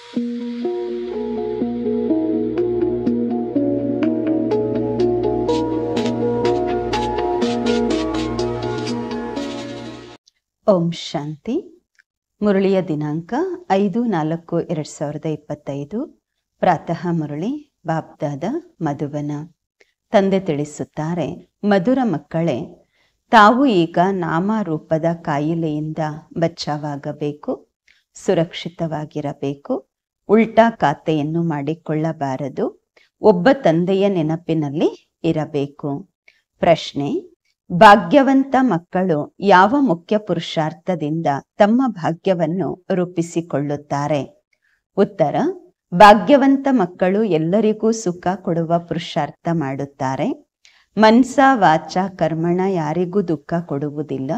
ಓಂ ಶಾಂತಿ. ಮುರಳಿಯ ದಿನಾಂಕ 5/4/2025. ಪ್ರಾತಃ ಮುರಳಿ ಬಾಬ್ದಾದ ಮಧುಬನ. ತಂದೆ ತಿಳಿಸುತ್ತಾರೆ, ಮಧುರ ಮಕ್ಕಳೇ, ತಾವು ಈಗ ನಾಮರೂಪದ ಕಾಯಿಲೆಯಿಂದ ಬಚಾವಾಗಬೇಕು, ಸುರಕ್ಷಿತವಾಗಿರಬೇಕು, ಉಲ್ಟಾ ಖಾತೆಯನ್ನು ಮಾಡಿಕೊಳ್ಳಬಾರದು, ಒಬ್ಬ ತಂದೆಯ ನೆನಪಿನಲ್ಲಿ ಇರಬೇಕು. ಪ್ರಶ್ನೆ: ಭಾಗ್ಯವಂತ ಮಕ್ಕಳು ಯಾವ ಮುಖ್ಯ ಪುರುಷಾರ್ಥದಿಂದ ತಮ್ಮ ಭಾಗ್ಯವನ್ನು ರೂಪಿಸಿಕೊಳ್ಳುತ್ತಾರೆ? ಉತ್ತರ: ಭಾಗ್ಯವಂತ ಮಕ್ಕಳು ಎಲ್ಲರಿಗೂ ಸುಖ ಕೊಡುವ ಪುರುಷಾರ್ಥ ಮಾಡುತ್ತಾರೆ. ಮನ್ಸ ವಾಚ ಕರ್ಮಣ ಯಾರಿಗೂ ದುಃಖ ಕೊಡುವುದಿಲ್ಲ,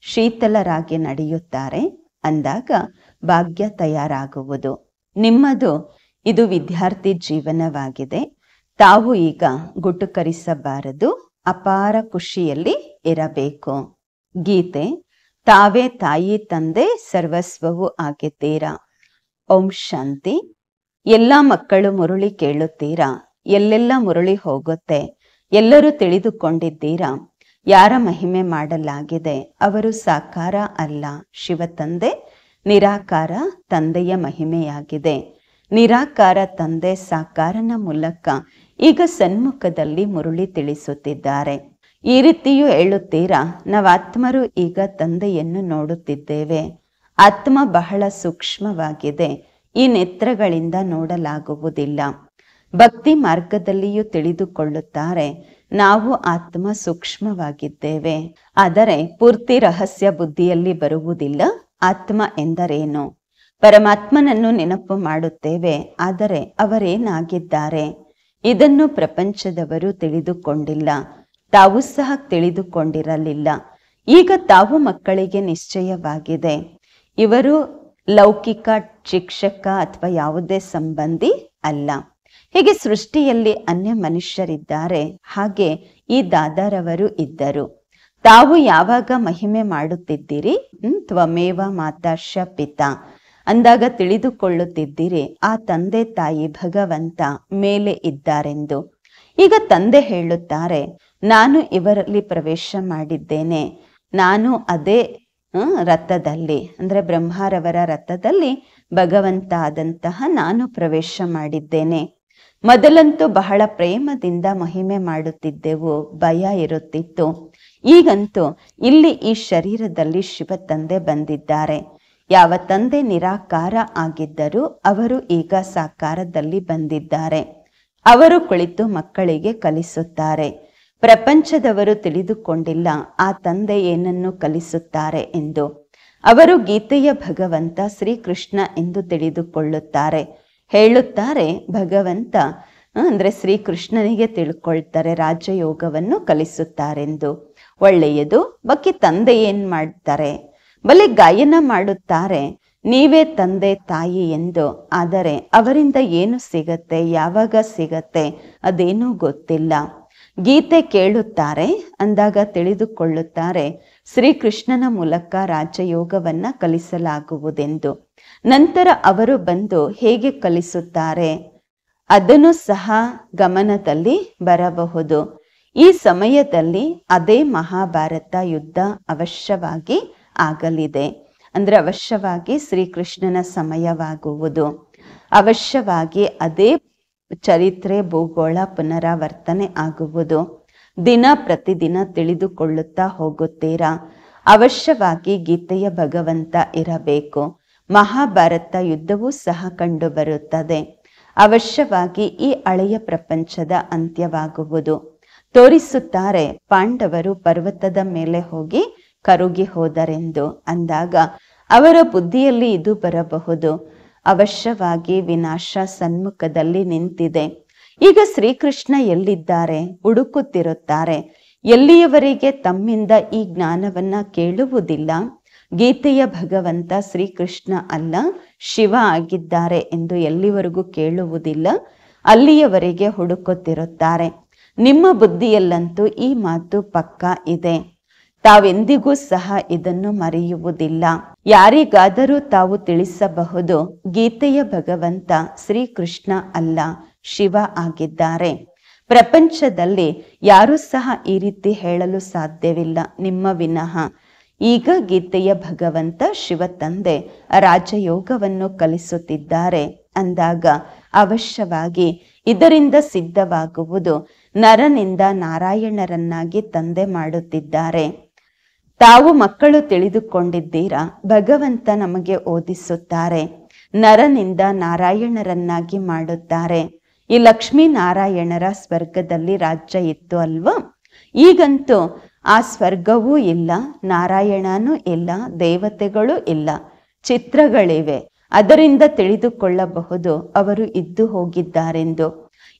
ಶೀತಲರಾಗಿ ನಡೆಯುತ್ತಾರೆ. ಅಂದಾಗ ಭಾಗ್ಯ ತಯಾರಾಗುವುದು. ನಿಮ್ಮದು ಇದು ವಿದ್ಯಾರ್ಥಿ ಜೀವನವಾಗಿದೆ. ತಾವು ಈಗ ಗುಟುಕರಿಸಬಾರದು, ಅಪಾರ ಖುಷಿಯಲ್ಲಿ ಇರಬೇಕು. ಗೀತೆ: ತಾವೇ ತಾಯಿ ತಂದೆ ಸರ್ವಸ್ವವೂ ಆಗಿದ್ದೀರಾ. ಓಂ ಶಾಂತಿ. ಎಲ್ಲ ಮಕ್ಕಳು ಮುರುಳಿ ಕೇಳುತ್ತೀರಾ? ಎಲ್ಲೆಲ್ಲ ಮುರುಳಿ ಹೋಗುತ್ತೆ? ಎಲ್ಲರೂ ತಿಳಿದುಕೊಂಡಿದ್ದೀರಾ? ಯಾರ ಮಹಿಮೆ ಮಾಡಲಾಗಿದೆ? ಅವರು ಸಾಕಾರ ಅಲ್ಲ, ಶಿವ ತಂದೆ ನಿರಾಕಾರ ತಂದೆಯ ಮಹಿಮೆಯಾಗಿದೆ. ನಿರಾಕಾರ ತಂದೆ ಸಾಕಾರನ ಮೂಲಕ ಈಗ ಸನ್ಮುಖದಲ್ಲಿ ಮುರುಳಿ ತಿಳಿಸುತ್ತಿದ್ದಾರೆ. ಈ ರೀತಿಯೂ ಹೇಳುತ್ತೀರಾ, ನಾವಾತ್ಮರು ಈಗ ತಂದೆಯನ್ನು ನೋಡುತ್ತಿದ್ದೇವೆ. ಆತ್ಮ ಬಹಳ ಸೂಕ್ಷ್ಮವಾಗಿದೆ, ಈ ನೇತ್ರಗಳಿಂದ ನೋಡಲಾಗುವುದಿಲ್ಲ. ಭಕ್ತಿ ಮಾರ್ಗದಲ್ಲಿಯೂ ತಿಳಿದುಕೊಳ್ಳುತ್ತಾರೆ, ನಾವು ಆತ್ಮ ಸೂಕ್ಷ್ಮವಾಗಿದ್ದೇವೆ, ಆದರೆ ಪೂರ್ತಿ ರಹಸ್ಯ ಬುದ್ಧಿಯಲ್ಲಿ ಬರುವುದಿಲ್ಲ. ಆತ್ಮ ಎಂದರೇನು? ಪರಮಾತ್ಮನನ್ನು ನೆನಪು ಮಾಡುತ್ತೇವೆ, ಆದರೆ ಅವರೇನಾಗಿದ್ದಾರೆ ಇದನ್ನು ಪ್ರಪಂಚದವರು ತಿಳಿದುಕೊಂಡಿಲ್ಲ. ತಾವು ಸಹ ತಿಳಿದುಕೊಂಡಿರಲಿಲ್ಲ. ಈಗ ತಾವು ಮಕ್ಕಳಿಗೆ ನಿಶ್ಚಯವಾಗಿದೆ, ಇವರು ಲೌಕಿಕ ಶಿಕ್ಷಕ ಅಥವಾ ಯಾವುದೇ ಸಂಬಂಧಿ ಅಲ್ಲ. ಹೀಗೆ ಸೃಷ್ಟಿಯಲ್ಲಿ ಅನ್ಯ ಮನುಷ್ಯರಿದ್ದಾರೆ, ಹಾಗೆ ಈ ದಾದಾರವರು ಇದ್ದರು. ತಾವು ಯಾವಾಗ ಮಹಿಮೆ ಮಾಡುತ್ತಿದ್ದೀರಿ? ತ್ವಮೇವ ಮಾತಾಶ ಪಿತಾ ಅಂದಾಗ ತಿಳಿದುಕೊಳ್ಳುತ್ತಿದ್ದೀರಿ, ಆ ತಂದೆ ತಾಯಿ ಭಗವಂತ ಮೇಲೆ ಇದ್ದಾರೆಂದು. ಈಗ ತಂದೆ ಹೇಳುತ್ತಾರೆ, ನಾನು ಇವರಲ್ಲಿ ಪ್ರವೇಶ ಮಾಡಿದ್ದೇನೆ. ನಾನು ಅದೇ ರಥದಲ್ಲಿ, ಅಂದ್ರೆ ಬ್ರಹ್ಮರವರ ರಥದಲ್ಲಿ ಭಗವಂತ ಆದಂತಹ ನಾನು ಪ್ರವೇಶ ಮಾಡಿದ್ದೇನೆ. ಮೊದಲಂತೂ ಬಹಳ ಪ್ರೇಮದಿಂದ ಮಹಿಮೆ ಮಾಡುತ್ತಿದ್ದೆವು, ಭಯ ಇರುತ್ತಿತ್ತು. ಈಗಂತೂ ಇಲ್ಲಿ ಈ ಶರೀರದಲ್ಲಿ ಶಿವ ತಂದೆ ಬಂದಿದ್ದಾರೆ. ಯಾವ ತಂದೆ ನಿರಾಕಾರ ಆಗಿದ್ದರೂ ಅವರು ಈಗ ಸಾಕಾರದಲ್ಲಿ ಬಂದಿದ್ದಾರೆ. ಅವರು ಕುಳಿತು ಮಕ್ಕಳಿಗೆ ಕಲಿಸುತ್ತಾರೆ. ಪ್ರಪಂಚದವರು ತಿಳಿದುಕೊಂಡಿಲ್ಲ ಆ ತಂದೆ ಏನನ್ನು ಕಲಿಸುತ್ತಾರೆ ಎಂದು. ಅವರು ಗೀತೆಯ ಭಗವಂತ ಶ್ರೀಕೃಷ್ಣ ಎಂದು ತಿಳಿದುಕೊಳ್ಳುತ್ತಾರೆ. ಹೇಳುತ್ತಾರೆ, ಭಗವಂತ ಅಂದ್ರೆ ಶ್ರೀಕೃಷ್ಣನಿಗೆ ತಿಳ್ಕೊಳ್ತಾರೆ, ರಾಜಯೋಗವನ್ನು ಕಲಿಸುತ್ತಾರೆಂದು. ಒಳ್ಳೆಯದು. ಬಾಕಿ ತಂದೆ ಏನ್ ಮಾಡ್ತಾರೆ? ಬಲೆ ಗಾಯನ ಮಾಡುತ್ತಾರೆ, ನೀವೇ ತಂದೆ ತಾಯಿ ಎಂದು. ಆದರೆ ಅವರಿಂದ ಏನು ಸಿಗತ್ತೆ, ಯಾವಾಗ ಸಿಗತ್ತೆ ಅದೇನೂ ಗೊತ್ತಿಲ್ಲ. ಗೀತೆ ಕೇಳುತ್ತಾರೆ, ಅಂದಾಗ ತಿಳಿದುಕೊಳ್ಳುತ್ತಾರೆ ಶ್ರೀಕೃಷ್ಣನ ಮೂಲಕ ರಾಜಯೋಗವನ್ನ ಕಲಿಸಲಾಗುವುದೆಂದು. ನಂತರ ಅವರು ಬಂದು ಹೇಗೆ ಕಲಿಸುತ್ತಾರೆ ಅದನ್ನು ಸಹ ಗಮನದಲ್ಲಿ ಬರಬಹುದು. ಈ ಸಮಯದಲ್ಲಿ ಅದೇ ಮಹಾಭಾರತ ಯುದ್ಧ ಅವಶ್ಯವಾಗಿ ಆಗಲಿದೆ. ಅಂದ್ರೆ ಅವಶ್ಯವಾಗಿ ಶ್ರೀಕೃಷ್ಣನ ಸಮಯವಾಗುವುದು. ಅವಶ್ಯವಾಗಿ ಅದೇ ಚರಿತ್ರೆ ಭೂಗೋಳ ಪುನರಾವರ್ತನೆ ಆಗುವುದು. ದಿನ ಪ್ರತಿದಿನ ತಿಳಿದುಕೊಳ್ಳುತ್ತಾ ಹೋಗುತ್ತೀರಾ. ಅವಶ್ಯವಾಗಿ ಗೀತೆಯ ಭಗವಂತ ಇರಬೇಕು. ಮಹಾಭಾರತ ಯುದ್ಧವೂ ಸಹ ಕಂಡು ಬರುತ್ತದೆ. ಅವಶ್ಯವಾಗಿ ಈ ಹಳೆಯ ಪ್ರಪಂಚದ ಅಂತ್ಯವಾಗುವುದು. ತೋರಿಸುತ್ತಾರೆ, ಪಾಂಡವರು ಪರ್ವತದ ಮೇಲೆ ಹೋಗಿ ಕರುಗಿ ಹೋದರೆಂದು. ಅಂದಾಗ ಅವರ ಬುದ್ಧಿಯಲ್ಲಿ ಇದು ಬರಬಹುದು, ಅವಶ್ಯವಾಗಿ ವಿನಾಶ ಸನ್ಮುಖದಲ್ಲಿ ನಿಂತಿದೆ. ಈಗ ಶ್ರೀಕೃಷ್ಣ ಎಲ್ಲಿದ್ದಾರೆ ಹುಡುಕುತ್ತಿರುತ್ತಾರೆ. ಎಲ್ಲಿಯವರೆಗೆ ತಮ್ಮಿಂದ ಈ ಜ್ಞಾನವನ್ನ ಕೇಳುವುದಿಲ್ಲ, ಗೀತೆಯ ಭಗವಂತ ಶ್ರೀಕೃಷ್ಣ ಅಲ್ಲ ಶಿವ ಆಗಿದ್ದಾರೆ ಎಂದು ಎಲ್ಲಿವರೆಗೂ ಕೇಳುವುದಿಲ್ಲ, ಅಲ್ಲಿಯವರೆಗೆ ಹುಡುಕುತ್ತಿರುತ್ತಾರೆ. ನಿಮ್ಮ ಬುದ್ಧಿಯಲ್ಲಂತೂ ಈ ಮಾತು ಪಕ್ಕಾ ಇದೆ. ತಾವೆಂದಿಗೂ ಸಹ ಇದನ್ನು ಮರೆಯುವುದಿಲ್ಲ. ಯಾರಿಗಾದರೂ ತಾವು ತಿಳಿಸಬಹುದು, ಗೀತೆಯ ಭಗವಂತ ಶ್ರೀಕೃಷ್ಣ ಅಲ್ಲ, ಶಿವ ಆಗಿದ್ದಾರೆ. ಪ್ರಪಂಚದಲ್ಲಿ ಯಾರೂ ಸಹ ಈ ರೀತಿ ಹೇಳಲು ಸಾಧ್ಯವಿಲ್ಲ ನಿಮ್ಮ ವಿನಃ. ಈಗ ಗೀತೆಯ ಭಗವಂತ ಶಿವ ತಂದೆ ರಾಜಯೋಗವನ್ನು ಕಲಿಸುತ್ತಿದ್ದಾರೆ ಅಂದಾಗ ಅವಶ್ಯವಾಗಿ ಇದರಿಂದ ಸಿದ್ಧವಾಗುವುದು ನರನಿಂದ ನಾರಾಯಣರನ್ನಾಗಿ ತಂದೆ ಮಾಡುತ್ತಿದ್ದಾರೆ. ತಾವು ಮಕ್ಕಳು ತಿಳಿದುಕೊಂಡಿದ್ದೀರಾ, ಭಗವಂತ ನಮಗೆ ಓದಿಸುತ್ತಾರೆ, ನರನಿಂದ ನಾರಾಯಣರನ್ನಾಗಿ ಮಾಡುತ್ತಾರೆ. ಈ ಲಕ್ಷ್ಮೀನಾರಾಯಣರ ಸ್ವರ್ಗದಲ್ಲಿ ರಾಜ್ಯ ಇತ್ತು ಅಲ್ವಾ? ಈಗಂತೂ ಆ ಸ್ವರ್ಗವೂ ಇಲ್ಲ, ನಾರಾಯಣನೂ ಇಲ್ಲ, ದೇವತೆಗಳು ಇಲ್ಲ, ಚಿತ್ರಗಳಿವೆ. ಅದರಿಂದ ತಿಳಿದುಕೊಳ್ಳಬಹುದು ಅವರು ಇದ್ದು ಹೋಗಿದ್ದಾರೆಂದು.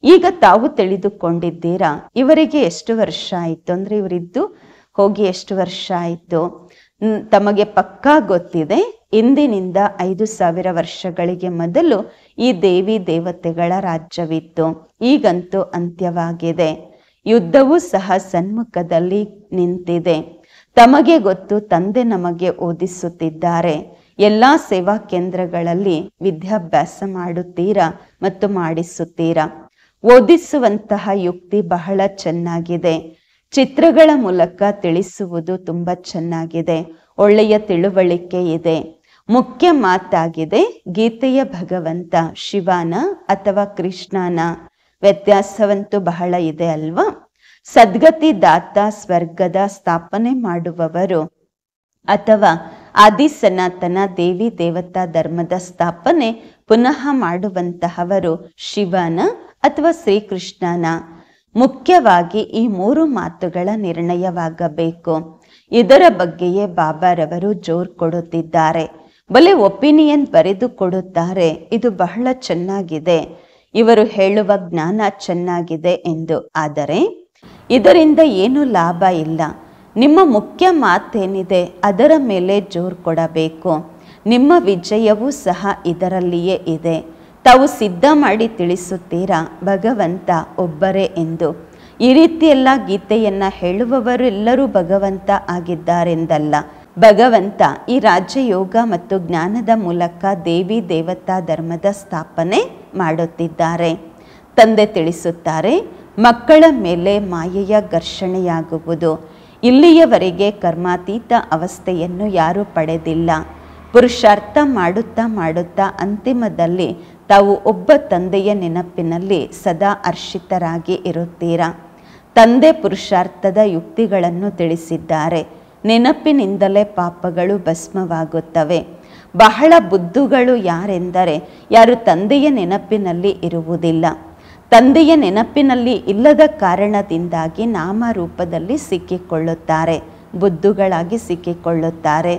ಈಗ ತಾವು ತಿಳಿದುಕೊಂಡಿದ್ದೀರಾ, ಇವರಿಗೆ ಎಷ್ಟು ವರ್ಷ ಆಯಿತು ಅಂದರೆ ಇವರಿದ್ದು ಹೋಗಿ ಎಷ್ಟು ವರ್ಷ ಆಯಿತು? ತಮಗೆ ಪಕ್ಕಾ ಗೊತ್ತಿದೆ, ಇಂದಿನಿಂದ 5,000 ವರ್ಷಗಳಿಗೆ ಮೊದಲು ಈ ದೇವಿ ದೇವತೆಗಳ ರಾಜ್ಯವಿತ್ತು. ಈಗಂತೂ ಅಂತ್ಯವಾಗಿದೆ. ಯುದ್ಧವೂ ಸಹ ಸನ್ಮುಖದಲ್ಲಿ ನಿಂತಿದೆ. ತಮಗೆ ಗೊತ್ತು, ತಂದೆ ನಮಗೆ ಓದಿಸುತ್ತಿದ್ದಾರೆ. ಎಲ್ಲ ಸೇವಾ ಕೇಂದ್ರಗಳಲ್ಲಿ ವಿದ್ಯಾಭ್ಯಾಸ ಮಾಡುತ್ತೀರಾ ಮತ್ತು ಮಾಡಿಸುತ್ತೀರಾ. ಓದಿಸುವಂತಹ ಯುಕ್ತಿ ಬಹಳ ಚೆನ್ನಾಗಿದೆ. ಚಿತ್ರಗಳ ಮೂಲಕ ತಿಳಿಸುವುದು ತುಂಬಾ ಚೆನ್ನಾಗಿದೆ. ಒಳ್ಳೆಯ ತಿಳುವಳಿಕೆ ಇದೆ. ಮುಖ್ಯ ಮಾತಾಗಿದೆ, ಗೀತೆಯ ಭಗವಂತ ಶಿವನ ಅಥವಾ ಕೃಷ್ಣನ ವ್ಯತ್ಯಾಸವಂತೂ ಬಹಳ ಇದೆ ಅಲ್ವಾ? ಸದ್ಗತಿ ದಾತ, ಸ್ವರ್ಗದ ಸ್ಥಾಪನೆ ಮಾಡುವವರು ಅಥವಾ ಆದಿ ಸನಾತನ ದೇವಿ ದೇವತಾ ಧರ್ಮದ ಸ್ಥಾಪನೆ ಪುನಃ ಮಾಡುವಂತಹವರು ಶಿವನ ಅಥವಾ ಶ್ರೀಕೃಷ್ಣನ. ಮುಖ್ಯವಾಗಿ ಈ 3 ಮಾತುಗಳ ನಿರ್ಣಯವಾಗಬೇಕು. ಇದರ ಬಗ್ಗೆಯೇ ಬಾಬಾರವರು ಜೋರು ಕೊಡುತ್ತಿದ್ದಾರೆ. ಬಲೆ ಒಪಿನಿಯನ್ ಬರೆದು ಕೊಡುತ್ತಾರೆ, ಇದು ಬಹಳ ಚೆನ್ನಾಗಿದೆ, ಇವರು ಹೇಳುವ ಜ್ಞಾನ ಚೆನ್ನಾಗಿದೆ ಎಂದು. ಆದರೆ ಇದರಿಂದ ಏನು ಲಾಭ ಇಲ್ಲ. ನಿಮ್ಮ ಮುಖ್ಯ ಮಾತೇನಿದೆ ಅದರ ಮೇಲೆ ಜೋರು ಕೊಡಬೇಕು. ನಿಮ್ಮ ವಿಜಯವೂ ಸಹ ಇದರಲ್ಲಿಯೇ ಇದೆ. ತಾವು ಸಿದ್ಧ ಮಾಡಿ ತಿಳಿಸುತ್ತೀರಾ ಭಗವಂತ ಒಬ್ಬರೇ ಎಂದು. ಈ ರೀತಿಯೆಲ್ಲ ಗೀತೆಯನ್ನ ಹೇಳುವವರು ಎಲ್ಲರೂ ಭಗವಂತ ಆಗಿದ್ದಾರೆಂದಲ್ಲ. ಭಗವಂತ ಈ ರಾಜಯೋಗ ಮತ್ತು ಜ್ಞಾನದ ಮೂಲಕ ದೇವಿ ದೇವತಾ ಧರ್ಮದ ಸ್ಥಾಪನೆ ಮಾಡುತ್ತಿದ್ದಾರೆ. ತಂದೆ ತಿಳಿಸುತ್ತಾರೆ, ಮಕ್ಕಳ ಮೇಲೆ ಮಾಯೆಯ ಘರ್ಷಣೆಯಾಗುವುದು. ಇಲ್ಲಿಯವರೆಗೆ ಕರ್ಮಾತೀತ ಅವಸ್ಥೆಯನ್ನು ಯಾರೂ ಪಡೆದಿಲ್ಲ. ಪುರುಷಾರ್ಥ ಮಾಡುತ್ತಾ ಮಾಡುತ್ತಾ ಅಂತಿಮದಲ್ಲಿ ತಾವು ಒಬ್ಬ ತಂದೆಯ ನೆನಪಿನಲ್ಲಿ ಸದಾ ಹರ್ಷಿತರಾಗಿ ಇರುತ್ತೀರಾ. ತಂದೆ ಪುರುಷಾರ್ಥದ ಯುಕ್ತಿಗಳನ್ನು ತಿಳಿಸಿದ್ದಾರೆ. ನೆನಪಿನಿಂದಲೇ ಪಾಪಗಳು ಭಸ್ಮವಾಗುತ್ತವೆ. ಬಹಳ ಬುದ್ಧುಗಳು ಯಾರೆಂದರೆ ಯಾರು ತಂದೆಯ ನೆನಪಿನಲ್ಲಿ ಇರುವುದಿಲ್ಲ. ತಂದೆಯ ನೆನಪಿನಲ್ಲಿ ಇಲ್ಲದ ಕಾರಣದಿಂದಾಗಿ ನಾಮರೂಪದಲ್ಲಿ ಸಿಕ್ಕಿಕೊಳ್ಳುತ್ತಾರೆ, ಬುದ್ಧುಗಳಾಗಿ ಸಿಕ್ಕಿಕೊಳ್ಳುತ್ತಾರೆ.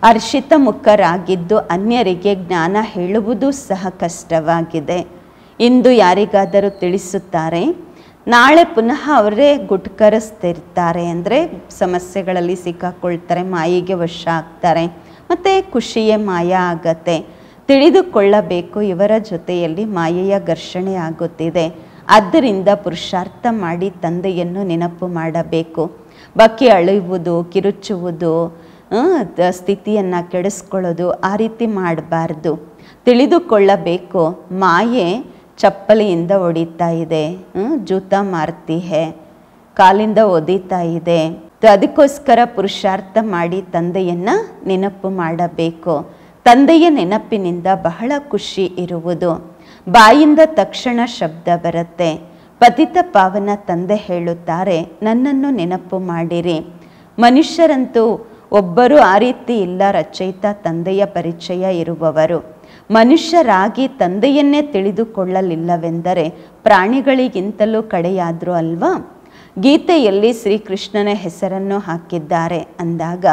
ಹರ್ಷಿತ ಮುಖರಾಗಿದ್ದು ಅನ್ಯರಿಗೆ ಜ್ಞಾನ ಹೇಳುವುದು ಸಹ ಕಷ್ಟವಾಗಿದೆ. ಇಂದು ಯಾರಿಗಾದರೂ ತಿಳಿಸುತ್ತಾರೆ, ನಾಳೆ ಪುನಃ ಅವರೇ ಗುಟ್ಕರಿಸ್ತಿರ್ತಾರೆ. ಅಂದರೆ ಸಮಸ್ಯೆಗಳಲ್ಲಿ ಸಿಕ್ಕಾಕೊಳ್ತಾರೆ, ಮಾಯಿಗೆ ವಶ ಆಗ್ತಾರೆ, ಮತ್ತು ಖುಷಿಯೇ ಮಾಯ ಆಗತ್ತೆ. ತಿಳಿದುಕೊಳ್ಳಬೇಕು, ಇವರ ಜೊತೆಯಲ್ಲಿ ಮಾಯೆಯ ಘರ್ಷಣೆ ಆಗುತ್ತಿದೆ. ಆದ್ದರಿಂದ ಪುರುಷಾರ್ಥ ಮಾಡಿ ತಂದೆಯನ್ನು ನೆನಪು ಮಾಡಬೇಕು. ಬಾಕಿ ಅಳುವುದು, ಕಿರುಚುವುದು, ಸ್ಥಿತಿಯನ್ನು ಕೆಡಿಸ್ಕೊಳ್ಳೋದು ಆ ರೀತಿ ಮಾಡಬಾರ್ದು. ತಿಳಿದುಕೊಳ್ಳಬೇಕು, ಮಾಯೆ ಚಪ್ಪಲಿಯಿಂದ ಹೊಡಿತಾ ಇದೆ, ಜೂತ ಮಾರ್ತಿ ಹೇ, ಕಾಲಿಂದ ಒದಿತಾ ಇದೆ. ಅದಕ್ಕೋಸ್ಕರ ಪುರುಷಾರ್ಥ ಮಾಡಿ ತಂದೆಯನ್ನು ನೆನಪು ಮಾಡಬೇಕು. ತಂದೆಯ ನೆನಪಿನಿಂದ ಬಹಳ ಖುಷಿ ಇರುವುದು. ಬಾಯಿಂದ ತಕ್ಷಣ ಶಬ್ದ ಬರುತ್ತೆ. ಪತಿತ ಪಾವನ ತಂದೆ ಹೇಳುತ್ತಾರೆ, ನನ್ನನ್ನು ನೆನಪು ಮಾಡಿರಿ. ಮನುಷ್ಯರಂತೂ ಒಬ್ಬರು ಆ ರೀತಿ ಇಲ್ಲ, ರಚಯಿತ ತಂದೆಯ ಪರಿಚಯ ಇರುವವರು. ಮನುಷ್ಯರಾಗಿ ತಂದೆಯನ್ನೇ ತಿಳಿದುಕೊಳ್ಳಲಿಲ್ಲವೆಂದರೆ ಪ್ರಾಣಿಗಳಿಗಿಂತಲೂ ಕಡೆಯಾದ್ರು ಅಲ್ವಾ? ಗೀತೆಯಲ್ಲಿ ಶ್ರೀಕೃಷ್ಣನ ಹೆಸರನ್ನು ಹಾಕಿದ್ದಾರೆ ಅಂದಾಗ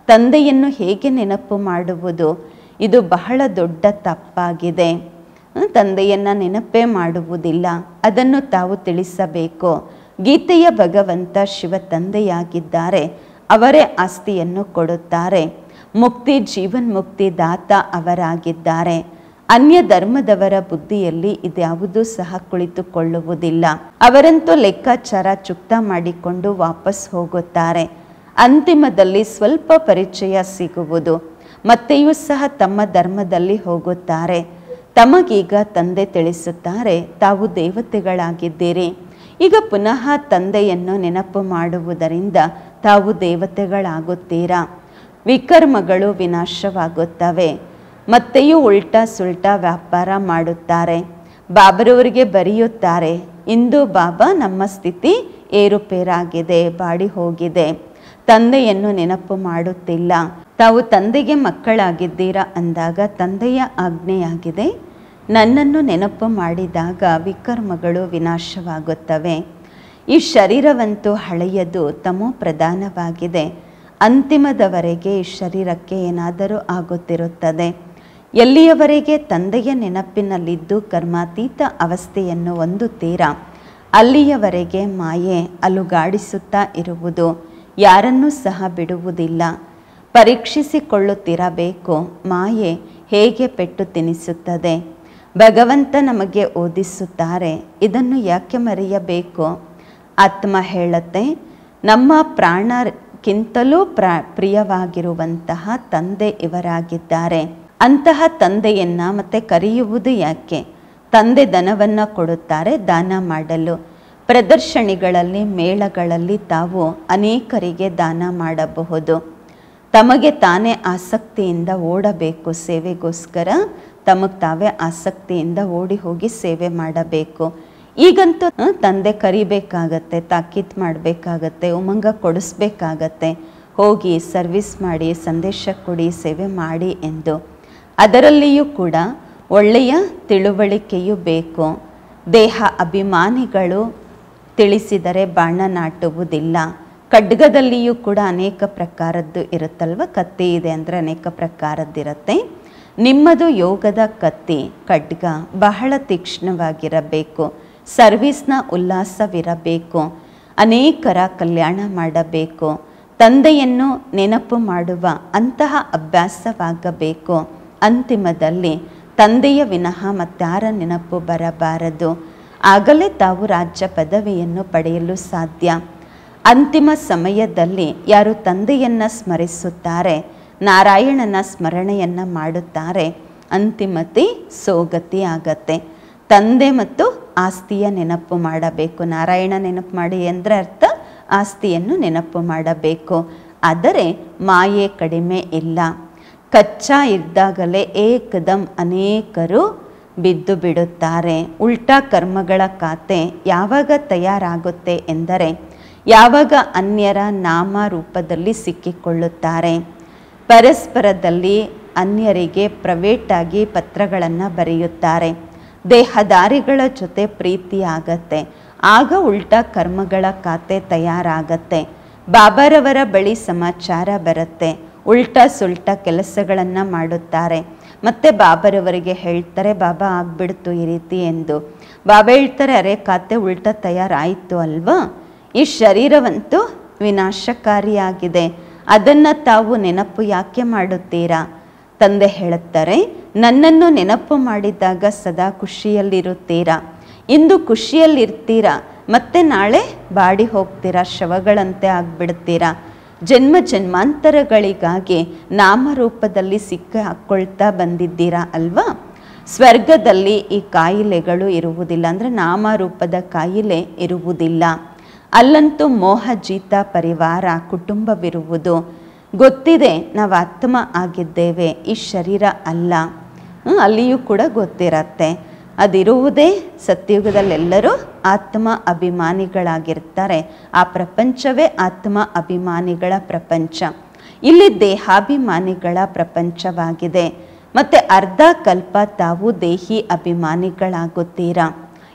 ತಂದೆಯನ್ನು ಹೇಗೆ ನೆನಪು ಮಾಡುವುದು? ಇದು ಬಹಳ ದೊಡ್ಡ ತಪ್ಪಾಗಿದೆ. ತಂದೆಯನ್ನು ನೆನಪೇ ಮಾಡುವುದಿಲ್ಲ, ಅದನ್ನು ತಾವು ತಿಳಿಸಬೇಕು. ಗೀತೆಯ ಭಗವಂತ ಶಿವ ತಂದೆಯಾಗಿದ್ದಾರೆ, ಅವರೇ ಆಸ್ತಿಯನ್ನು ಕೊಡುತ್ತಾರೆ. ಮುಕ್ತಿ ಜೀವನ್ಮುಕ್ತಿ ದಾತ ಅವರಾಗಿದ್ದಾರೆ. ಅನ್ಯ ಧರ್ಮದವರ ಬುದ್ಧಿಯಲ್ಲಿ ಇದ್ಯಾವುದೂ ಸಹ ಕುಳಿತುಕೊಳ್ಳುವುದಿಲ್ಲ. ಅವರಂತೂ ಲೆಕ್ಕಾಚಾರ ಚುಕ್ತ ಮಾಡಿಕೊಂಡು ವಾಪಸ್ ಹೋಗುತ್ತಾರೆ. ಅಂತಿಮದಲ್ಲಿ ಸ್ವಲ್ಪ ಪರಿಚಯ ಸಿಗುವುದು. ಮತ್ತೆಯೂ ಸಹ ತಮ್ಮ ಧರ್ಮದಲ್ಲಿ ಹೋಗುತ್ತಾರೆ. ತಮಗೀಗ ತಂದೆ ತಿಳಿಸುತ್ತಾರೆ, ತಾವು ದೇವತೆಗಳಾಗಿದ್ದೀರಿ. ಈಗ ಪುನಃ ತಂದೆಯನ್ನು ನೆನಪು ಮಾಡುವುದರಿಂದ ತಾವು ದೇವತೆಗಳಾಗುತ್ತೀರಾ. ವಿಕರ್ಮಗಳು ವಿನಾಶವಾಗುತ್ತವೆ. ಮತ್ತೆಯೂ ಉಲ್ಟಾ ಸುಲ್ಟಾ ವ್ಯಾಪಾರ ಮಾಡುತ್ತಾರೆ. ಬಾಬರವರಿಗೆ ಬರೆಯುತ್ತಾರೆ, ಇಂದು ಬಾಬಾ ನಮ್ಮ ಸ್ಥಿತಿ ಏರುಪೇರಾಗಿದೆ, ಬಾಡಿ ಹೋಗಿದೆ. ತಂದೆಯನ್ನು ನೆನಪು ಮಾಡುತ್ತಿಲ್ಲ. ತಾವು ತಂದೆಗೆ ಮಕ್ಕಳಾಗಿದ್ದೀರಾ ಅಂದಾಗ ತಂದೆಯ ಆಜ್ಞೆಯಾಗಿದೆ, ನನ್ನನ್ನು ನೆನಪು ಮಾಡಿದಾಗ ವಿಕರ್ಮಗಳು ವಿನಾಶವಾಗುತ್ತವೆ. ಈ ಶರೀರವಂತೂ ಹಳೆಯದು, ತಮೋ ಪ್ರಧಾನವಾಗಿದೆ. ಅಂತಿಮದವರೆಗೆ ಈ ಶರೀರಕ್ಕೆ ಏನಾದರೂ ಆಗುತ್ತಿರುತ್ತದೆ. ಎಲ್ಲಿಯವರೆಗೆ ತಂದೆಯ ನೆನಪಿನಲ್ಲಿದ್ದು ಕರ್ಮಾತೀತ ಅವಸ್ಥೆಯನ್ನು ಹೊಂದುತ್ತೀರಾ, ಅಲ್ಲಿಯವರೆಗೆ ಮಾಯೆ ಅಲುಗಾಡಿಸುತ್ತಾ ಇರುವುದು. ಯಾರನ್ನೂ ಸಹ ಬಿಡುವುದಿಲ್ಲ. ಪರೀಕ್ಷಿಸಿಕೊಳ್ಳುತ್ತಿರಬೇಕು, ಮಾಯೆ ಹೇಗೆ ಪೆಟ್ಟು ತಿನ್ನಿಸುತ್ತದೆ. ಭಗವಂತ ನಮಗೆ ಓದಿಸುತ್ತಾರೆ, ಇದನ್ನು ಯಾಕೆ ಮರೆಯಬೇಕು. ಆತ್ಮ ಹೇಳುತ್ತೆ, ನಮ್ಮ ಪ್ರಾಣಕ್ಕಿಂತಲೂ ಪ್ರಿಯವಾಗಿರುವಂತಹ ತಂದೆ ಇವರಾಗಿದ್ದಾರೆ. ಅಂತಹ ತಂದೆಯನ್ನ ಮತ್ತೆ ಕರೆಯುವುದು ಯಾಕೆ. ತಂದೆ ಧನವನ್ನು ಕೊಡುತ್ತಾರೆ ದಾನ ಮಾಡಲು. ಪ್ರದರ್ಶನಿಗಳಲ್ಲಿ, ಮೇಳಗಳಲ್ಲಿ ತಾವು ಅನೇಕರಿಗೆ ದಾನ ಮಾಡಬಹುದು. ತಮಗೆ ತಾನೇ ಆಸಕ್ತಿಯಿಂದ ಓಡಬೇಕು ಸೇವೆಗೋಸ್ಕರ. ತಮಗೆ ತಾವೇ ಆಸಕ್ತಿಯಿಂದ ಓಡಿ ಹೋಗಿ ಸೇವೆ ಮಾಡಬೇಕು. ಈಗಂತೂ ತಂದೆ ಕರಿಬೇಕಾಗತ್ತೆ, ತಾಕೀತ್ ಮಾಡಬೇಕಾಗತ್ತೆ, ಉಮಂಗ ಕೊಡಿಸ್ಬೇಕಾಗತ್ತೆ, ಹೋಗಿ ಸರ್ವಿಸ್ ಮಾಡಿ, ಸಂದೇಶ ಕೊಡಿ, ಸೇವೆ ಮಾಡಿ ಎಂದು. ಅದರಲ್ಲಿಯೂ ಕೂಡ ಒಳ್ಳೆಯ ತಿಳುವಳಿಕೆಯೂ ಬೇಕು. ದೇಹ ಅಭಿಮಾನಿಗಳು ತಿಳಿಸಿದರೆ ಬಾಣ ನಾಟುವುದಿಲ್ಲ. ಖಡ್ಗದಲ್ಲಿಯೂ ಕೂಡ ಅನೇಕ ಪ್ರಕಾರದ್ದು ಇರುತ್ತಲ್ವ, ಕತ್ತಿ ಇದೆ ಅಂದರೆ ಅನೇಕ ಪ್ರಕಾರದ್ದಿರುತ್ತೆ. ನಿಮ್ಮದು ಯೋಗದ ಕತ್ತಿ ಖಡ್ಗ ಬಹಳ ತೀಕ್ಷ್ಣವಾಗಿರಬೇಕು. ಸರ್ವಿಸ್ನ ಉಲ್ಲಾಸವಿರಬೇಕು. ಅನೇಕರ ಕಲ್ಯಾಣ ಮಾಡಬೇಕು. ತಂದೆಯನ್ನು ನೆನಪು ಮಾಡುವ ಅಂತಹ ಅಭ್ಯಾಸವಾಗಬೇಕು. ಅಂತಿಮದಲ್ಲಿ ತಂದೆಯ ವಿನಃ ಮತ್ತಾರ ನೆನಪು ಬರಬಾರದು. ಆಗಲೇ ತಾವು ರಾಜ್ಯ ಪದವಿಯನ್ನು ಪಡೆಯಲು ಸಾಧ್ಯ. ಅಂತಿಮ ಸಮಯದಲ್ಲಿ ಯಾರು ತಂದೆಯನ್ನು ಸ್ಮರಿಸುತ್ತಾರೆ, ನಾರಾಯಣನ ಸ್ಮರಣೆಯನ್ನು ಮಾಡುತ್ತಾರೆ, ಅಂತಿಮತೆ ಸೋಗತಿ ಆಗತ್ತೆ. ತಂದೆ ಮತ್ತು ಆಸ್ತಿಯ ನೆನಪು ಮಾಡಬೇಕು. ನಾರಾಯಣ ನೆನಪು ಮಾಡಿ ಅಂದರೆ ಅರ್ಥ ಆಸ್ತಿಯನ್ನು ನೆನಪು ಮಾಡಬೇಕು. ಆದರೆ ಮಾಯೆ ಕಡಿಮೆ ಇಲ್ಲ. ಕಚ್ಚಾ ಇದ್ದಾಗಲೇ ಏಕದಂ ಅನೇಕರು ಬಿದ್ದು ಬಿಡುತ್ತಾರೆ. ಉಲ್ಟಾ ಕರ್ಮಗಳ ಖಾತೆ ಯಾವಾಗ ತಯಾರಾಗುತ್ತೆ ಎಂದರೆ ಯಾವಾಗ ಅನ್ಯರ ನಾಮ ರೂಪದಲ್ಲಿ ಸಿಕ್ಕಿಕೊಳ್ಳುತ್ತಾರೆ. ಪರಸ್ಪರದಲ್ಲಿ ಅನ್ಯರಿಗೆ ಪ್ರೈವೇಟಾಗಿ ಪತ್ರಗಳನ್ನು ಬರೆಯುತ್ತಾರೆ. ದೇಹದಾರಿಗಳ ಜೊತೆ ಪ್ರೀತಿ ಆಗತ್ತೆ. ಆಗ ಉಲ್ಟಾ ಕರ್ಮಗಳ ಖಾತೆ ತಯಾರಾಗತ್ತೆ. ಬಾಬಾರವರ ಬಳಿ ಸಮಾಚಾರ ಬರುತ್ತೆ. ಉಲ್ಟಾ ಸುಲ್ಟಾ ಕೆಲಸಗಳನ್ನು ಮಾಡುತ್ತಾರೆ. ಮತ್ತೆ ಬಾಬಾರವರಿಗೆ ಹೇಳ್ತಾರೆ, ಬಾಬಾ ಆಗ್ಬಿಡ್ತು ಈ ರೀತಿ ಎಂದು. ಬಾಬಾ ಹೇಳ್ತಾರೆ, ಅರೆ ಖಾತೆ ಉಲ್ಟಾ ತಯಾರಾಯಿತು ಅಲ್ವಾ. ಈ ಶರೀರವಂತೂ ವಿನಾಶಕಾರಿಯಾಗಿದೆ, ಅದನ್ನು ತಾವು ನೆನಪು ಯಾಕೆ ಮಾಡುತ್ತೀರಾ. ತಂದೆ ಹೇಳುತ್ತಾರೆ, ನನ್ನನ್ನು ನೆನಪು ಮಾಡಿದಾಗ ಸದಾ ಖುಷಿಯಲ್ಲಿರುತ್ತೀರಾ. ಇಂದು ಖುಷಿಯಲ್ಲಿರ್ತೀರಾ, ಮತ್ತೆ ನಾಳೆ ಬಾಡಿ ಹೋಗ್ತೀರಾ, ಶವಗಳಂತೆ ಆಗ್ಬಿಡ್ತೀರಾ. ಜನ್ಮ ಜನ್ಮಾಂತರಗಳಿಗಾಗಿ ನಾಮರೂಪದಲ್ಲಿ ಸಿಕ್ಕಿ ಹಾಕ್ಕೊಳ್ತಾ ಬಂದಿದ್ದೀರಾ ಅಲ್ವಾ. ಸ್ವರ್ಗದಲ್ಲಿ ಈ ಕಾಯಿಲೆಗಳು ಇರುವುದಿಲ್ಲ, ಅಂದರೆ ನಾಮರೂಪದ ಕಾಯಿಲೆ ಇರುವುದಿಲ್ಲ. ಅಲ್ಲಂತೂ ಮೋಹ ಜೀತ ಪರಿವಾರ ಕುಟುಂಬವಿರುವುದು. ಗೊತ್ತಿದೆ ನಾವು ಆತ್ಮ ಆಗಿದ್ದೇವೆ, ಈ ಶರೀರ ಅಲ್ಲ. ಅಲ್ಲಿಯೂ ಕೂಡ ಗೊತ್ತಿರತ್ತೆ. ಅದಿರುವುದೇ ಸತ್ಯುಗದಲ್ಲೆಲ್ಲರೂ ಆತ್ಮ ಅಭಿಮಾನಿಗಳಾಗಿರ್ತಾರೆ. ಆ ಪ್ರಪಂಚವೇ ಆತ್ಮ ಅಭಿಮಾನಿಗಳ ಪ್ರಪಂಚ. ಇಲ್ಲಿ ದೇಹಾಭಿಮಾನಿಗಳ ಪ್ರಪಂಚವಾಗಿದೆ. ಮತ್ತು ಅರ್ಧ ಕಲ್ಪ ತಾವು ದೇಹಿ ಅಭಿಮಾನಿಗಳಾಗುತ್ತೀರಾ.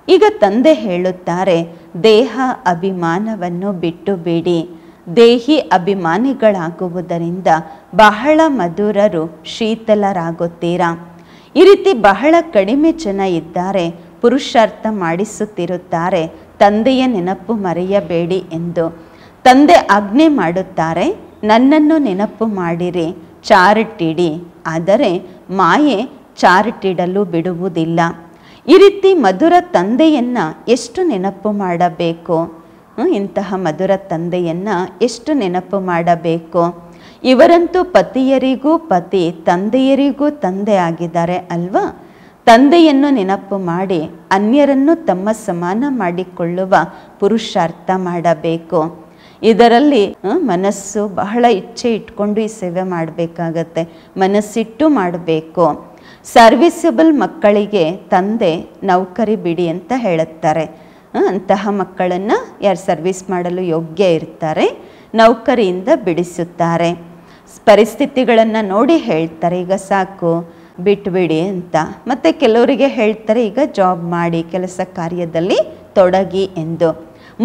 ಈಗ ತಂದೆ ಹೇಳುತ್ತಾರೆ, ದೇಹ ಅಭಿಮಾನವನ್ನು ಬಿಟ್ಟು ಬಿಡಿ. ದೇಹಿ ಅಭಿಮಾನಿಗಳಾಗುವುದರಿಂದ ಬಹಳ ಮಧುರರು, ಶೀತಲರಾಗುತ್ತೀರಾ. ಈ ರೀತಿ ಬಹಳ ಕಡಿಮೆ ಜನ ಇದ್ದಾರೆ. ಪುರುಷಾರ್ಥ ಮಾಡಿಸುತ್ತಿರುತ್ತಾರೆ, ತಂದೆಯ ನೆನಪು ಮರೆಯಬೇಡಿ ಎಂದು. ತಂದೆ ಆಜ್ಞೆ ಮಾಡುತ್ತಾರೆ, ನನ್ನನ್ನು ನೆನಪು ಮಾಡಿರಿ, ಚಾರ್ಟಿಡಿ. ಆದರೆ ಮಾಯೆ ಚಾರ್ಟಿಡಲು ಬಿಡುವುದಿಲ್ಲ. ಈ ರೀತಿ ಮಧುರ ತಂದೆಯನ್ನು ಎಷ್ಟು ನೆನಪು ಮಾಡಬೇಕು. ಇಂತಹ ಮಧುರ ತಂದೆಯನ್ನು ಎಷ್ಟು ನೆನಪು ಮಾಡಬೇಕು. ಇವರಂತೂ ಪತಿಯರಿಗೂ ಪತಿ, ತಂದೆಯರಿಗೂ ತಂದೆ ಆಗಿದ್ದಾರೆ ಅಲ್ವಾ. ತಂದೆಯನ್ನು ನೆನಪು ಮಾಡಿ ಅನ್ಯರನ್ನು ತಮ್ಮ ಸಮಾನ ಮಾಡಿಕೊಳ್ಳುವ ಪುರುಷಾರ್ಥ ಮಾಡಬೇಕು. ಇದರಲ್ಲಿ ಮನಸ್ಸು ಬಹಳ ಇಚ್ಛೆ ಇಟ್ಕೊಂಡು ಈ ಸೇವೆ ಮಾಡಬೇಕಾಗತ್ತೆ, ಮನಸ್ಸಿಟ್ಟು ಮಾಡಬೇಕು. ಸರ್ವಿಸಬಲ್ ಮಕ್ಕಳಿಗೆ ತಂದೆ ನೌಕರಿ ಬಿಡಿ ಅಂತ ಹೇಳುತ್ತಾರೆ. ಅಂತಹ ಮಕ್ಕಳನ್ನು ಯಾರು ಸರ್ವಿಸ್ ಮಾಡಲು ಯೋಗ್ಯ ಇರ್ತಾರೆ ನೌಕರಿಯಿಂದ ಬಿಡಿಸುತ್ತಾರೆ. ಪರಿಸ್ಥಿತಿಗಳನ್ನು ನೋಡಿ ಹೇಳ್ತಾರೆ, ಈಗ ಸಾಕು ಬಿಟ್ಬಿಡಿ ಅಂತ. ಮತ್ತು ಕೆಲವರಿಗೆ ಹೇಳ್ತಾರೆ, ಈಗ ಜಾಬ್ ಮಾಡಿ, ಕೆಲಸ ಕಾರ್ಯದಲ್ಲಿ ತೊಡಗಿ ಎಂದು.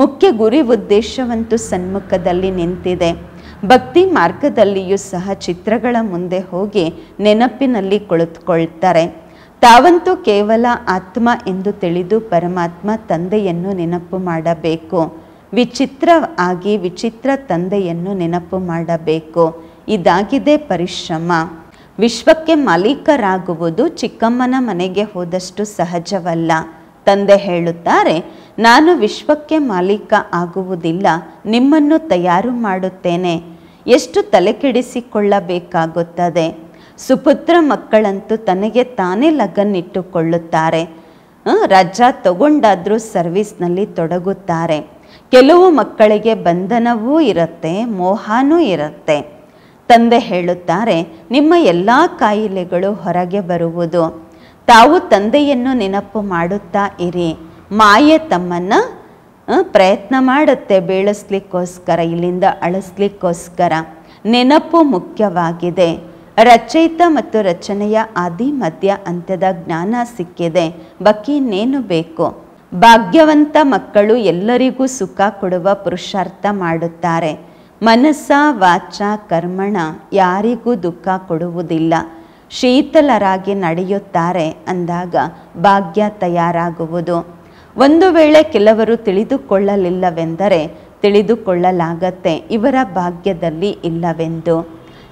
ಮುಖ್ಯ ಗುರಿ ಉದ್ದೇಶವಂತೂ ಸನ್ಮುಖದಲ್ಲಿ ನಿಂತಿದೆ. ಭಕ್ತಿ ಮಾರ್ಗದಲ್ಲಿಯೂ ಸಹ ಚಿತ್ರಗಳ ಮುಂದೆ ಹೋಗಿ ನೆನಪಿನಲ್ಲಿ ಕುಳಿತುಕೊಳ್ತಾರೆ. ತಾವಂತೂ ಕೇವಲ ಆತ್ಮ ಎಂದು ತಿಳಿದು ಪರಮಾತ್ಮ ತಂದೆಯನ್ನು ನೆನಪು ಮಾಡಬೇಕು. ವಿಚಿತ್ರ ಆಗಿ ವಿಚಿತ್ರ ತಂದೆಯನ್ನು ನೆನಪು ಮಾಡಬೇಕು. ಇದಾಗಿದೆ ಪರಿಶ್ರಮ. ವಿಶ್ವಕ್ಕೆ ಮಾಲೀಕರಾಗುವುದು ಚಿಕ್ಕಮ್ಮನ ಮನೆಗೆ ಹೋದಷ್ಟು ಸಹಜವಲ್ಲ. ತಂದೆ ಹೇಳುತ್ತಾರೆ, ನಾನು ವಿಶ್ವಕ್ಕೆ ಮಾಲೀಕ ಆಗುವುದಿಲ್ಲ, ನಿಮ್ಮನ್ನು ತಯಾರು ಮಾಡುತ್ತೇನೆ. ಎಷ್ಟು ತಲೆಕೆಡಿಸಿಕೊಳ್ಳಬೇಕಾಗುತ್ತದೆ. ಸುಪುತ್ರ ಮಕ್ಕಳಂತೂ ತನಗೆ ತಾನೇ ಲಗನ್ನಿಟ್ಟುಕೊಳ್ಳುತ್ತಾರೆ. ರಜಾ ತಗೊಂಡಾದರೂ ಸರ್ವಿಸ್ನಲ್ಲಿ ತೊಡಗುತ್ತಾರೆ. ಕೆಲವು ಮಕ್ಕಳಿಗೆ ಬಂಧನವೂ ಇರುತ್ತೆ, ಮೋಹನೂ ಇರುತ್ತೆ. ತಂದೆ ಹೇಳುತ್ತಾರೆ, ನಿಮ್ಮ ಎಲ್ಲ ಕಾಯಿಲೆಗಳು ಹೊರಗೆ ಬರುವುದು. ತಾವು ತಂದೆಯನ್ನು ನೆನಪು ಮಾಡುತ್ತಾ ಇರಿ. ಮಾಯೆ ತಮ್ಮನ್ನು ಪ್ರಯತ್ನ ಮಾಡುತ್ತೆ ಬೀಳಿಸ್ಲಿಕ್ಕೋಸ್ಕರ, ಇಲ್ಲಿಂದ ಅಳಿಸ್ಲಿಕ್ಕೋಸ್ಕರ. ನೆನಪು ಮುಖ್ಯವಾಗಿದೆ. ರಚಯಿತ ಮತ್ತು ರಚನೆಯ ಆದಿ ಮಧ್ಯ ಅಂತ್ಯದ ಜ್ಞಾನ ಸಿಕ್ಕಿದೆ. ಬಾಕಿ ಇನ್ನೇನು ಬೇಕು. ಭಾಗ್ಯವಂತ ಮಕ್ಕಳು ಎಲ್ಲರಿಗೂ ಸುಖ ಕೊಡುವ ಪುರುಷಾರ್ಥ ಮಾಡುತ್ತಾರೆ. ಮನಸ್ಸ ವಾಚ ಕರ್ಮಣ ಯಾರಿಗೂ ದುಃಖ ಕೊಡುವುದಿಲ್ಲ. ಶೀತಲರಾಗಿ ನಡೆಯುತ್ತಾರೆ ಅಂದಾಗ ಭಾಗ್ಯ ತಯಾರಾಗುವುದು. ಒಂದು ವೇಳೆ ಕೆಲವರು ತಿಳಿದುಕೊಳ್ಳಲಿಲ್ಲವೆಂದರೆ ತಿಳಿದುಕೊಳ್ಳಲಾಗತ್ತೆ ಇವರ ಭಾಗ್ಯದಲ್ಲಿ ಇಲ್ಲವೆಂದು.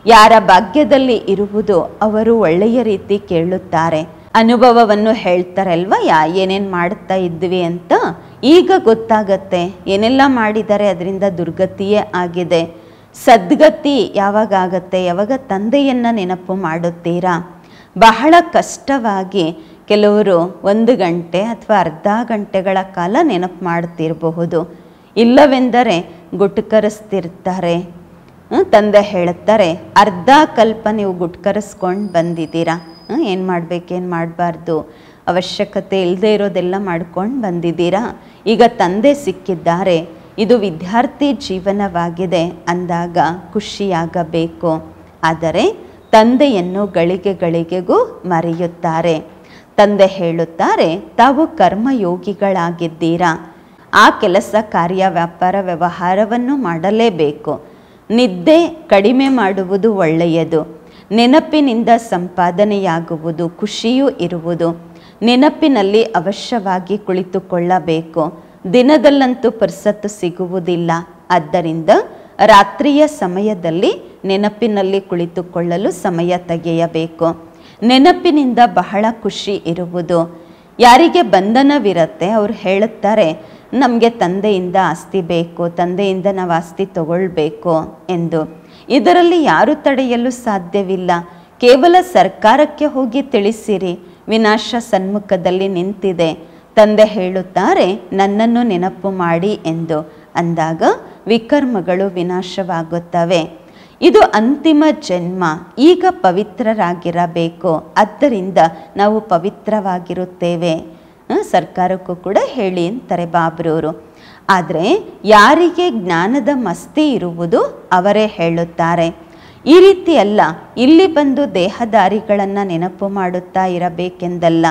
ಯಾರ ಭಾಗ್ಯದಲ್ಲಿ ಇರುವುದು ಅವರು ಒಳ್ಳೆಯ ರೀತಿ ಕೇಳುತ್ತಾರೆ. ಅನುಭವವನ್ನು ಹೇಳ್ತಾರಲ್ವ, ಏನೇನು ಮಾಡ್ತಾ ಇದ್ವಿ ಅಂತ. ಈಗ ಗೊತ್ತಾಗತ್ತೆ ಏನೆಲ್ಲ ಮಾಡಿದ್ದಾರೆ, ಅದರಿಂದ ದುರ್ಗತಿಯೇ ಆಗಿದೆ. ಸದ್ಗತಿ ಯಾವಾಗ ಆಗತ್ತೆ? ಯಾವಾಗ ತಂದೆಯನ್ನು ನೆನಪು ಮಾಡುತ್ತೀರಾ. ಬಹಳ ಕಷ್ಟವಾಗಿ ಕೆಲವರು 1 ಗಂಟೆ ಅಥವಾ ಅರ್ಧ ಗಂಟೆಗಳ ಕಾಲ ನೆನಪು ಮಾಡ್ತಿರಬಹುದು. ಇಲ್ಲವೆಂದರೆ ಗುಟ್ಕರಿಸ್ತಿರ್ತಾರೆ. ತಂದೆ ಹೇಳುತ್ತಾರೆ, ಅರ್ಧ ಕಲ್ಪ ನೀವು ಗುಟ್ಕರಿಸ್ಕೊಂಡು ಬಂದಿದ್ದೀರಾ. ಏನು ಮಾಡಬೇಕೇನು ಮಾಡಬಾರ್ದು, ಅವಶ್ಯಕತೆ ಇಲ್ಲದೆ ಇರೋದೆಲ್ಲ ಮಾಡ್ಕೊಂಡು ಬಂದಿದ್ದೀರಾ. ಈಗ ತಂದೆ ಸಿಕ್ಕಿದ್ದಾರೆ, ಇದು ವಿದ್ಯಾರ್ಥಿ ಜೀವನವಾಗಿದೆ ಅಂದಾಗ ಖುಷಿಯಾಗಬೇಕು. ಆದರೆ ತಂದೆಯನ್ನು ಗಳಿಗೆಗಳಿಗೆಗೂ ಮರೆಯುತ್ತಾರೆ. ತಂದೆ ಹೇಳುತ್ತಾರೆ, ತಾವು ಕರ್ಮಯೋಗಿಗಳಾಗಿದ್ದೀರಾ. ಆ ಕೆಲಸ ಕಾರ್ಯ ವ್ಯಾಪಾರ ವ್ಯವಹಾರವನ್ನು ಮಾಡಲೇಬೇಕು. ನಿದ್ದೆ ಕಡಿಮೆ ಮಾಡುವುದು ಒಳ್ಳೆಯದು. ನೆನಪಿನಿಂದ ಸಂಪಾದನೆಯಾಗುವುದು, ಖುಷಿಯೂ ಇರುವುದು. ನೆನಪಿನಲ್ಲಿ ಅವಶ್ಯವಾಗಿ ಕುಳಿತುಕೊಳ್ಳಬೇಕು. ದಿನದಲ್ಲಂತೂ ಪುರ್ಸತ್ತು ಸಿಗುವುದಿಲ್ಲ. ಆದ್ದರಿಂದ ರಾತ್ರಿಯ ಸಮಯದಲ್ಲಿ ನೆನಪಿನಲ್ಲಿ ಕುಳಿತುಕೊಳ್ಳಲು ಸಮಯ ತೆಗೆಯಬೇಕು. ನೆನಪಿನಿಂದ ಬಹಳ ಖುಷಿ ಇರುವುದು. ಯಾರಿಗೆ ಬಂಧನವಿರುತ್ತೆ ಅವರು ಹೇಳುತ್ತಾರೆ, ನಮಗೆ ತಂದೆಯಿಂದ ಆಸ್ತಿ ಬೇಕು, ತಂದೆಯಿಂದ ನಾವು ಆಸ್ತಿ ತಗೊಳ್ಬೇಕು ಎಂದು. ಇದರಲ್ಲಿ ಯಾರು ತಡೆಯಲು ಸಾಧ್ಯವಿಲ್ಲ. ಕೇವಲ ಸರ್ಕಾರಕ್ಕೆ ಹೋಗಿ ತಿಳಿಸಿರಿ, ವಿನಾಶ ಸನ್ಮುಖದಲ್ಲಿ ನಿಂತಿದೆ. ತಂದೆ ಹೇಳುತ್ತಾರೆ, ನನ್ನನ್ನು ನೆನಪು ಮಾಡಿ ಎಂದು. ಅಂದಾಗ ವಿಕರ್ಮಗಳು ವಿನಾಶವಾಗುತ್ತವೆ. ಇದು ಅಂತಿಮ ಜನ್ಮ. ಈಗ ಪವಿತ್ರರಾಗಿರಬೇಕು. ಆದ್ದರಿಂದ ನಾವು ಪವಿತ್ರವಾಗಿರುತ್ತೇವೆ. ಸರ್ಕಾರಕ್ಕೂ ಕೂಡ ಹೇಳಿ ಅಂತಾರೆ ಬಾಬ್ರವರು. ಆದರೆ ಯಾರಿಗೆ ಜ್ಞಾನದ ಮಸ್ತಿ ಇರುವುದು ಅವರೇ ಹೇಳುತ್ತಾರೆ. ಈ ರೀತಿ ಅಲ್ಲ, ಇಲ್ಲಿ ಬಂದು ದೇಹದಾರಿಗಳನ್ನು ನೆನಪು ಮಾಡುತ್ತಾ ಇರಬೇಕೆಂದಲ್ಲ.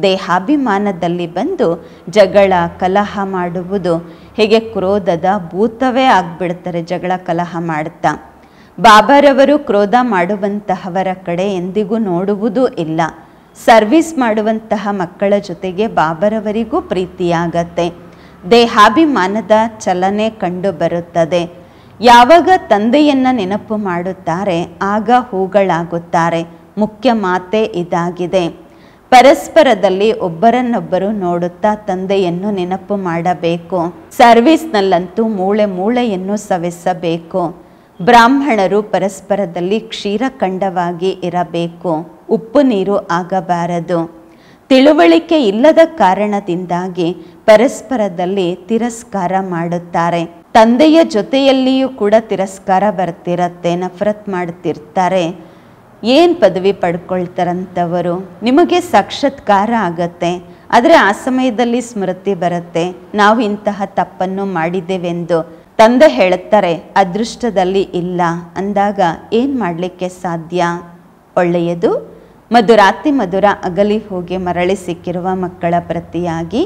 ದೇಹಾಭಿಮಾನದಲ್ಲಿ ಬಂದು ಜಗಳ ಕಲಹ ಮಾಡುವುದು, ಹೇಗೆ ಕ್ರೋಧದ ಭೂತವೇ ಆಗಿಬಿಡ್ತಾರೆ ಜಗಳ ಕಲಹ ಮಾಡುತ್ತಾ. ಬಾಬಾರವರು ಕ್ರೋಧ ಮಾಡುವಂತಹವರ ಕಡೆ ಎಂದಿಗೂ ನೋಡುವುದೂ ಇಲ್ಲ. ಸರ್ವಿಸ್ ಮಾಡುವಂತಹ ಮಕ್ಕಳ ಜೊತೆಗೆ ಬಾಬಾರವರಿಗೂ ಪ್ರೀತಿಯಾಗತ್ತೆ. ದೇಹಾಭಿಮಾನದ ಚಲನೆ ಕಂಡು ಬರುತ್ತದೆ. ಯಾವಾಗ ತಂದೆಯನ್ನು ನೆನಪು ಮಾಡುತ್ತಾರೆ ಆಗ ಹೂಗಳಾಗುತ್ತಾರೆ. ಮುಖ್ಯ ಮಾತೆ ಇದಾಗಿದೆ. ಪರಸ್ಪರದಲ್ಲಿ ಒಬ್ಬರನ್ನೊಬ್ಬರು ನೋಡುತ್ತಾ ತಂದೆಯನ್ನು ನೆನಪು ಮಾಡಬೇಕು. ಸರ್ವಿಸ್ನಲ್ಲಂತೂ ಮೂಳೆ ಮೂಳೆಯನ್ನು ಸವೆಸಬೇಕು. ಬ್ರಾಹ್ಮಣರು ಪರಸ್ಪರದಲ್ಲಿ ಕ್ಷೀರಖಂಡವಾಗಿ ಇರಬೇಕು, ಉಪ್ಪು ನೀರು ಆಗಬಾರದು. ತಿಳುವಳಿಕೆ ಇಲ್ಲದ ಕಾರಣದಿಂದಾಗಿ ಪರಸ್ಪರದಲ್ಲಿ ತಿರಸ್ಕಾರ ಮಾಡುತ್ತಾರೆ. ತಂದೆಯ ಜೊತೆಯಲ್ಲಿಯೂ ಕೂಡ ತಿರಸ್ಕಾರ ಬರ್ತಿರತ್ತೆ, ನಫರತ್ ಮಾಡ್ತಿರ್ತಾರೆ. ಏನು ಪದವಿ ಪಡ್ಕೊಳ್ತಾರಂಥವರು? ನಿಮಗೆ ಸಾಕ್ಷಾತ್ಕಾರ ಆಗತ್ತೆ, ಆದರೆ ಆ ಸಮಯದಲ್ಲಿ ಸ್ಮೃತಿ ಬರುತ್ತೆ, ನಾವು ಇಂತಹ ತಪ್ಪನ್ನು ಮಾಡಿದ್ದೇವೆಂದು. ತಂದೆ ಹೇಳುತ್ತಾರೆ ಅದೃಷ್ಟದಲ್ಲಿ ಇಲ್ಲ ಅಂದಾಗ ಏನು ಮಾಡಲಿಕ್ಕೆ ಸಾಧ್ಯ? ಒಳ್ಳೆಯದು. ಮಧುರಾತಿ ಮಧುರ ಅಗಲಿ ಹೋಗಿ ಮರಳಿ ಸಿಕ್ಕಿರುವ ಮಕ್ಕಳ ಪ್ರತಿಯಾಗಿ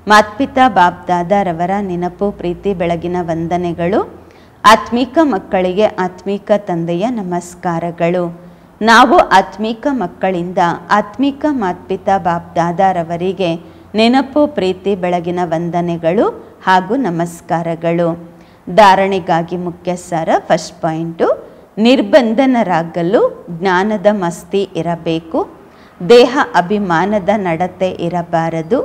ಮಾತ್ಪಿತಾ ಬಾಪ್ದಾದರವರ ನೆನಪು, ಪ್ರೀತಿ, ಬೆಳಗಿನ ವಂದನೆಗಳು. ಆತ್ಮೀಕ ಮಕ್ಕಳಿಗೆ ಆತ್ಮೀಕ ತಂದೆಯ ನಮಸ್ಕಾರಗಳು. ನಾವು ಆತ್ಮೀಕ ಮಕ್ಕಳಿಂದ ಆತ್ಮೀಕ ಮಾತ್ಪಿತಾ ಬಾಪ್ದಾದರವರಿಗೆ ನೆನಪು, ಪ್ರೀತಿ, ಬೆಳಗಿನ ವಂದನೆಗಳು ಹಾಗೂ ನಮಸ್ಕಾರಗಳು. ಧಾರಣೆಗಾಗಿ ಮುಖ್ಯ ಸಾರ. ಫಸ್ಟ್ ಪಾಯಿಂಟು, ನಿರ್ಬಂಧನರಾಗಲು ಜ್ಞಾನದ ಮಸ್ತಿ ಇರಬೇಕು. ದೇಹ ಅಭಿಮಾನದ ನಡತೆ ಇರಬಾರದು.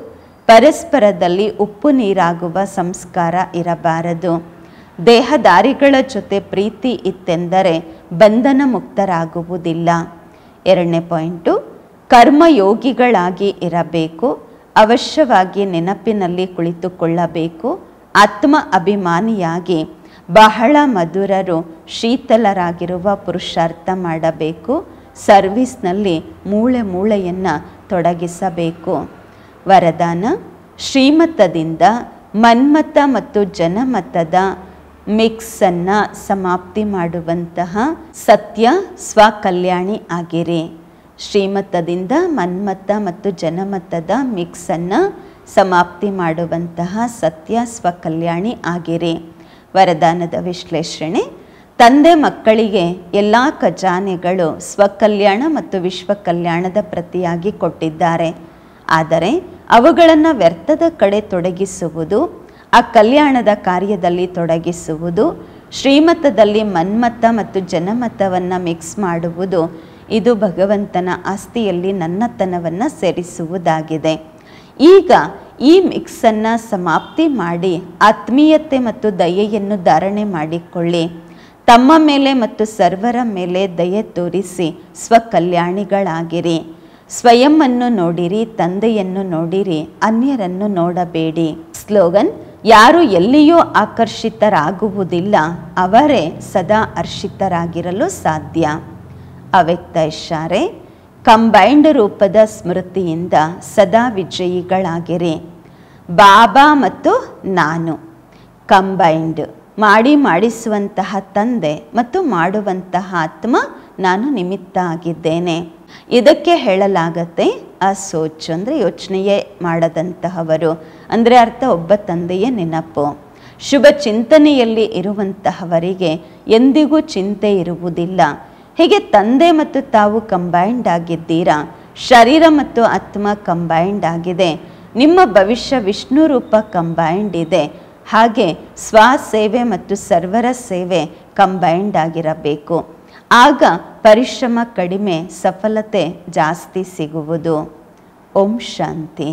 ಪರಸ್ಪರದಲ್ಲಿ ಉಪ್ಪು ನೀರಾಗುವ ಸಂಸ್ಕಾರ ಇರಬಾರದು. ದೇಹದಾರಿಗಳ ಜೊತೆ ಪ್ರೀತಿ ಇತ್ತೆಂದರೆ ಬಂಧನ ಮುಕ್ತರಾಗುವುದಿಲ್ಲ. ಎರಡನೇ ಪಾಯಿಂಟು, ಕರ್ಮಯೋಗಿಗಳಾಗಿ ಇರಬೇಕು. ಅವಶ್ಯವಾಗಿ ನೆನಪಿನಲ್ಲಿ ಕುಳಿತುಕೊಳ್ಳಬೇಕು. ಆತ್ಮ ಅಭಿಮಾನಿಯಾಗಿ ಬಹಳ ಮಧುರರು, ಶೀತಲರಾಗಿರುವ ಪುರುಷಾರ್ಥ ಮಾಡಬೇಕು. ಸರ್ವಿಸ್ನಲ್ಲಿ ಮೂಳೆ ಮೂಳೆಯನ್ನು ತೊಡಗಿಸಬೇಕು. ವರದಾನ: ಶ್ರೀಮತದಿಂದ ಮನ್ಮತ ಮತ್ತು ಜನಮತದ ಮಿಕ್ಸನ್ನು ಸಮಾಪ್ತಿ ಮಾಡುವಂತಹ ಸತ್ಯ ಸ್ವಕಲ್ಯಾಣಿ ಆಗಿರಿ. ಶ್ರೀಮತದಿಂದ ಮನ್ಮತ ಮತ್ತು ಜನಮತದ ಮಿಕ್ಸನ್ನು ಸಮಾಪ್ತಿ ಮಾಡುವಂತಹ ಸತ್ಯ ಸ್ವಕಲ್ಯಾಣಿ ಆಗಿರಿ. ವರದಾನದ ವಿಶ್ಲೇಷಣೆ: ತಂದೆ ಮಕ್ಕಳಿಗೆ ಎಲ್ಲ ಖಜಾನೆಗಳು ಸ್ವಕಲ್ಯಾಣ ಮತ್ತು ವಿಶ್ವ ಕಲ್ಯಾಣದ ಪ್ರತಿಯಾಗಿ ಕೊಟ್ಟಿದ್ದಾರೆ. ಆದರೆ ಅವುಗಳನ್ನು ವ್ಯರ್ಥದ ಕಡೆ ತೊಡಗಿಸುವುದು, ಆ ಕಲ್ಯಾಣದ ಕಾರ್ಯದಲ್ಲಿ ತೊಡಗಿಸುವುದು, ಶ್ರೀಮತದಲ್ಲಿ ಮನ್ಮತ ಮತ್ತು ಜನಮತವನ್ನು ಮಿಕ್ಸ್ ಮಾಡುವುದು, ಇದು ಭಗವಂತನ ಆಸ್ತಿಯಲ್ಲಿ ನನ್ನತನವನ್ನು ಸೇರಿಸುವುದಾಗಿದೆ. ಈಗ ಈ ಮಿಕ್ಸನ್ನು ಸಮಾಪ್ತಿ ಮಾಡಿ ಆತ್ಮೀಯತೆ ಮತ್ತು ದಯೆಯನ್ನು ಧಾರಣೆ ಮಾಡಿಕೊಳ್ಳಿ. ತಮ್ಮ ಮೇಲೆ ಮತ್ತು ಸರ್ವರ ಮೇಲೆ ದಯೆ ತೋರಿಸಿ ಸ್ವಕಲ್ಯಾಣಿಗಳಾಗಿರಿ. ಸ್ವಯಂವನ್ನು ನೋಡಿರಿ, ತಂದೆಯನ್ನು ನೋಡಿರಿ, ಅನ್ಯರನ್ನು ನೋಡಬೇಡಿ. ಸ್ಲೋಗನ್: ಯಾರು ಎಲ್ಲಿಯೂ ಆಕರ್ಷಿತರಾಗುವುದಿಲ್ಲ, ಅವರೇ ಸದಾ ಹರ್ಷಿತರಾಗಿರಲು ಸಾಧ್ಯ. ಅವ್ಯಕ್ತ ಇಶಾರೆ: ಕಂಬೈಂಡ್ ರೂಪದ ಸ್ಮೃತಿಯಿಂದ ಸದಾ ವಿಜಯಿಗಳಾಗಿರಿ. ಬಾಬಾ ಮತ್ತು ನಾನು ಕಂಬೈಂಡ್ ಮಾಡಿಸುವಂತಹ ತಂದೆ ಮತ್ತು ಮಾಡುವಂತಹ ಆತ್ಮ ನಾನು ನಿಮಿತ್ತ ಆಗಿದ್ದೇನೆ. ಇದಕ್ಕೆ ಹೇಳಲಾಗತ್ತೆ ಅಸೋಚ್ ಅಂದರೆ ಯೋಚನೆಯೇ ಮಾಡದಂತಹವರು, ಅಂದರೆ ಅರ್ಥ ಒಬ್ಬ ತಂದೆಯ ನೆನಪು. ಶುಭ ಚಿಂತನೆಯಲ್ಲಿ ಇರುವಂತಹವರಿಗೆ ಎಂದಿಗೂ ಚಿಂತೆ ಇರುವುದಿಲ್ಲ. ಹೀಗೆ ತಂದೆ ಮತ್ತು ತಾವು ಕಂಬೈಂಡ್ ಆಗಿದ್ದೀರಾ. ಶರೀರ ಮತ್ತು ಆತ್ಮ ಕಂಬೈಂಡ್ ಆಗಿದೆ. ನಿಮ್ಮ ಭವಿಷ್ಯ ವಿಷ್ಣು ರೂಪ ಕಂಬೈಂಡ್ ಇದೆ. ಹಾಗೆ ಸ್ವಸೇವೆ ಮತ್ತು ಸರ್ವರ ಸೇವೆ ಕಂಬೈಂಡ್ ಆಗಿರಬೇಕು. ಆಗ ಪರಿಶ್ರಮ ಕಡಿಮೆ, ಸಫಲತೆ ಜಾಸ್ತಿ ಸಿಗುವುದು. ಓಂ ಶಾಂತಿ.